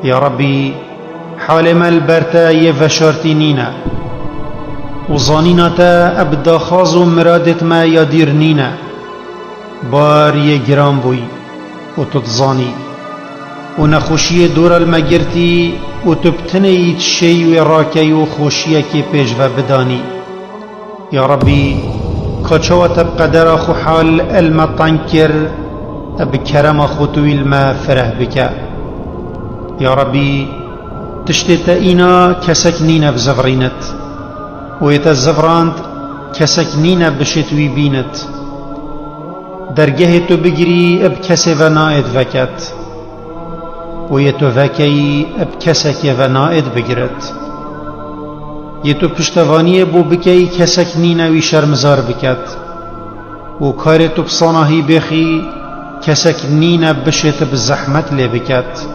يا ربي حال ما البرتا يفشارتي نينا وظانينا تا ابدا خاز مرادت ما يدير نينا بار يجرام بوي وتتظاني ونخوشي دور المجرتي وتبتني تشي وراكي وخوشيك بيجوا بداني يا ربي كچوة بقدر خو حال المطنكر بكرم خطوي الما فره بك يا ربي تشتت إنا كسكنين في زفرينت ويتزفراند كسكنين بشتوي بينت درجه تو بگری بکسی و ناید وکت و یه تو وکی بکسک و ناید بگرد یه تو پشتوانی بو بکی کسک نینوی شرمزار بکت و کار تو بصانهی بخی کسک نین بشت بزحمت لی بکت.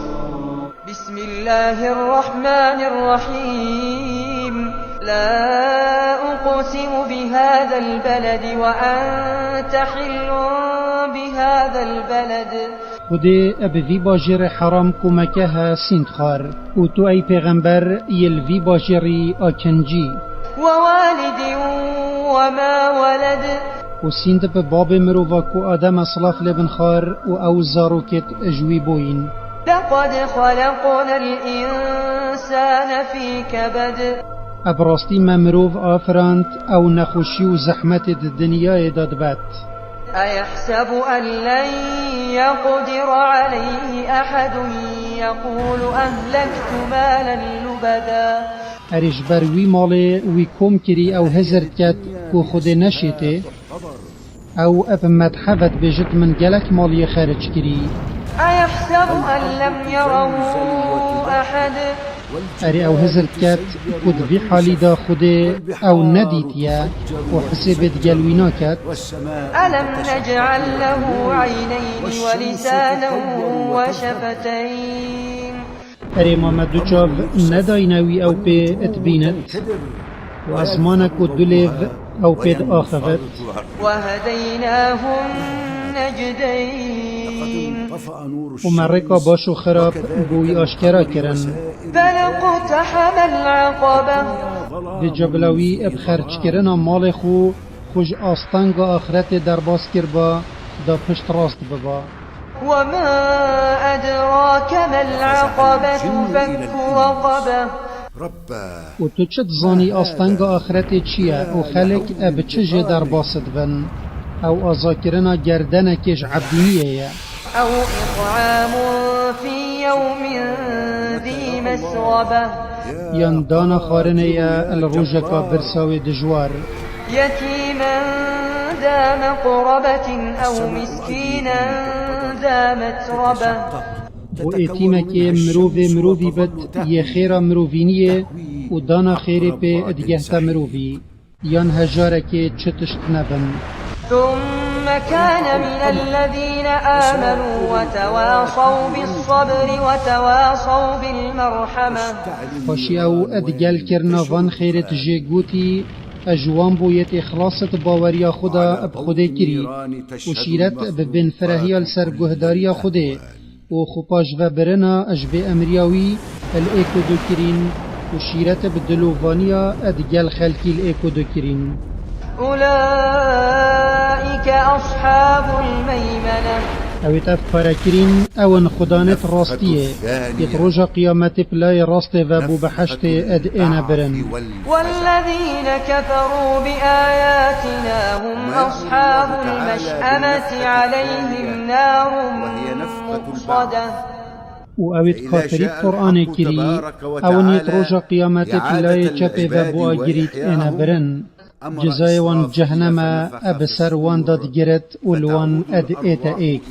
بسم الله الرحمن الرحيم لا أقسم بهذا البلد وأنت حل بهذا البلد خودی ابوی باجر حرام کمکه سند خار و تو ای پیغمبر یلوی باجری آکنجی ووالد وما ولد و سند به باب مروفا کو آدم اصلاف لبن خار و او زاروکت اجوی بوین لقد خلقنا الإنسان في كبد ابراستی ممروف آفراند او نخوشی و زحمت دنیای داد بات أيحسب أن لن يقدر عليه أحد يقول أهلكت مالا لبدا ارش بر وی ماله وی کم کری او هزر کت کو خود نشیته او اب مدحبت بجت من گلک مالی خارج کری أيحسب أن لم يره أحد اری او هزر کت کد بی حالی دا خود او ندیتیا و حسبت گلوینا کت ألم نجعل له عينين ولسانا وشفتين اری ماما دو چاو نداینوی او پی اتبینت و ازمانا کد دلیو او پید آخفت وهديناه النجدين و مرکا باشو خراب بوی آشکرا کرن فلاقتحم العقبة دی جبلوی اب خرچ کرنا مال خو خوش آستانگ آخرت در باس کر با دا پشت راست ببا وما أدراك ما العقبة فك رقبة و تو چت زانی آستانگ آخرت چیه و خلق اب چجه در باست بن او آزاکرنا گردن کش عبدینیه أو إطعام في يوم ذي مسغبة یان دانا خارنه الروجکا برساوی دجوار يتيما ذا مقربة أو مسكينا ذا متربة و ایتیمه که مروفی بد یه خیره مروفینیه و دانا خیره پی ادگهتا مروفی یان هجاره که چتشت نبن ثم كان من الذين آمنوا وتواصوا بالصبر وتواصوا بالمرحمة خوشی او ادگل کرنا وان خیرت جگوتی اجوان بویت اخلاصت باوریا خدا اب خوده کری و شیرت ببن فرهیال سرگهداریا خوده و خوپاش و برنا اجبه امریاوی الايكو دو کرین و شیرت بدلووانیا ادگل خلکی الايكو دو کرین أولئك أصحاب الميمنة اویت اف پارکرین اون خدانت راستیه یت روژا قیامت پلای راست و بو بحشت اد اینا برن والذين كفروا بآياتنا هم أصحاب المشأمة عليهم نار مؤصدة و اویت کافری قرآن کری اون یت روژا قیامت پلای چپ و بو آگریت اینا برن جزای وان جهنم ابسر وان داد گرت ولوان اد ایتا ایک